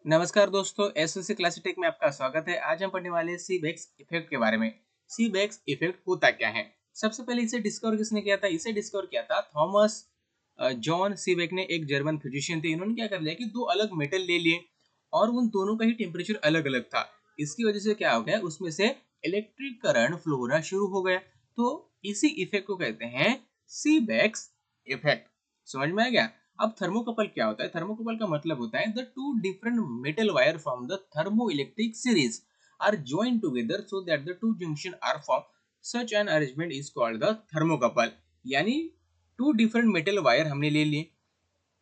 नमस्कार दोस्तों, SSC classic में आपका स्वागत है। आज हम पढ़ने वाले हैं सीबेक्स इफेक्ट के बारे में। सीबेक्स इफेक्ट होता क्या है? सबसे पहले इसे डिस्कवर किसने किया था? इसे डिस्कवर किया था थॉमस जॉन सीबेक ने। एक जर्मन फिजिशियन थे। इन्होंने क्या कर लिया कि दो अलग मेटल ले लिए और उन दोनों का ही टेम्परेचर अलग अलग था। इसकी वजह से क्या हो गया, उसमें से इलेक्ट्रिक करंट फ्लो होना शुरू हो गया। तो इसी इफेक्ट को कहते हैं सीबेक्स इफेक्ट। समझ में आ गया? अब थर्मोकपल क्या होता है? थर्मोकपल का मतलब होता है the two different metal wire from the thermoelectric series are joined together so that the two junction are formed. Such an arrangement is called the thermocouple. यानी टू डिफरेंट मेटल वायर हमने ले लिए।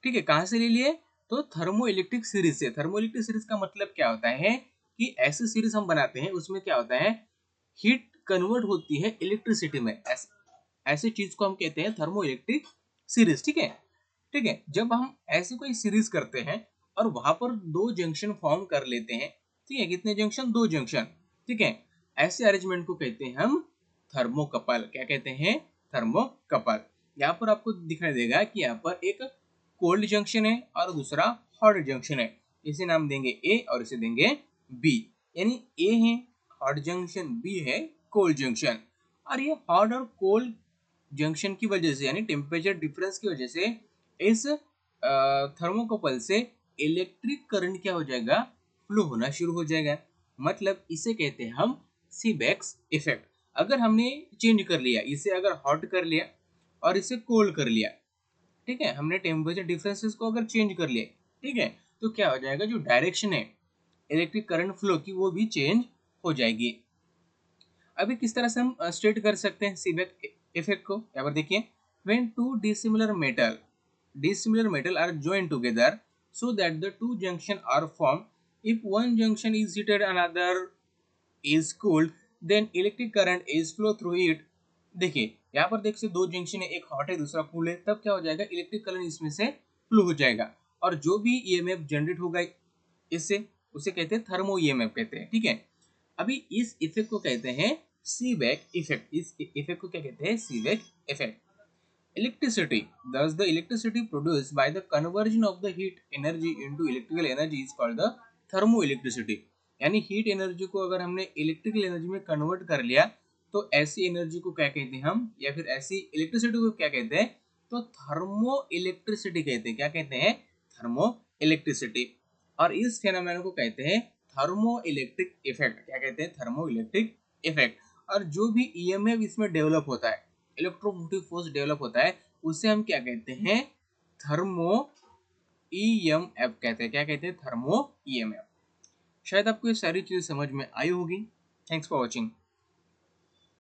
ठीक है, कहाँ से ले लिए? तो थर्मोइलेक्ट्रिक सीरीज से। थर्मोइलेक्ट्रिक सीरीज का मतलब क्या होता है कि ऐसी सीरीज हम बनाते हैं उसमें क्या होता है, हीट कन्वर्ट होती है इलेक्ट्रिसिटी में। ऐसे चीज को हम कहते हैं थर्मोइलेक्ट्रिक सीरीज। ठीक है, ठीक है। जब हम ऐसी कोई सीरीज करते हैं और वहां पर दो जंक्शन फॉर्म कर लेते हैं, ठीक है, कितने जंक्शन? दो जंक्शन। ठीक है, ऐसे अरेंजमेंट को कहते हैं हम थर्मोकपल। क्या कहते हैं? थर्मोकपल। यहाँ पर आपको दिखाई देगा कि यहाँ पर एक कोल्ड जंक्शन है और दूसरा हॉट जंक्शन है। इसे नाम देंगे ए और इसे देंगे बी। यानी ए है हॉट जंक्शन, बी है कोल्ड जंक्शन। और ये हॉट और कोल्ड जंक्शन की वजह से, यानी टेम्परेचर डिफरेंस की वजह से, इस थर्मोकपल से इलेक्ट्रिक करंट क्या हो जाएगा, फ्लो होना शुरू हो जाएगा। मतलब इसे कहते हैं हम सीबेक्स इफेक्ट। अगर हमने चेंज कर लिया, इसे अगर हॉट कर लिया और इसे कोल्ड कर लिया, ठीक है, हमने टेम्परेचर डिफरेंसेस को अगर चेंज कर लिया, ठीक है, तो क्या हो जाएगा, जो डायरेक्शन है इलेक्ट्रिक करंट फ्लो की वो भी चेंज हो जाएगी। अभी किस तरह से हम स्टेट कर सकते हैं सीबेक इफेक्ट को? यहाँ पर देखिए, when two dissimilar metal are joined together so that the two junction are formed, if one junction is heated another is cooled, then electric current is flow through it. देखिए यहाँ पर देख से दो जंक्शन है, एक हॉट है दूसरा कूल है, तब क्या हो जाएगा, इलेक्ट्रिक करंट इसमें से फ्लो हो जाएगा और जो भी ईएमएफ जनरेट होगा इससे, उसे कहते हैं थर्मो ईएमएफ कहते हैं। ठीक है, अभी इस इफेक्ट को कहते हैं सीबेक इफेक्ट। इस इफेक्ट को क्या कहते हैं? Seebeck effect. Electricity. Thus, the electricity produced by the conversion of the heat energy into electrical energy is called the thermoelectricity. यानी हीट एनर्जी को अगर हमने इलेक्ट्रिकल एनर्जी में कन्वर्ट कर लिया तो ऐसी एनर्जी को क्या कहते हैं हम, या फिर ऐसी इलेक्ट्रिसिटी को क्या कहते हैं? तो थर्मो इलेक्ट्रिसिटी कहते हैं। क्या कहते हैं? Thermo electricity. और इस फेनोमेना को कहते हैं थर्मो इलेक्ट्रिक इफेक्ट। क्या कहते हैं? Thermo electric effect. और जो भी ईएमएफ इसमें डेवलप होता है, इलेक्ट्रोमोटिव फोर्स डेवलप होता है, उसे हम क्या कहते हैं? थर्मो ईएमएफ कहते हैं। क्या कहते हैं? Thermo EMF. शायद आपको ये सारी चीजें समझ में आई होगी। Thanks for watching.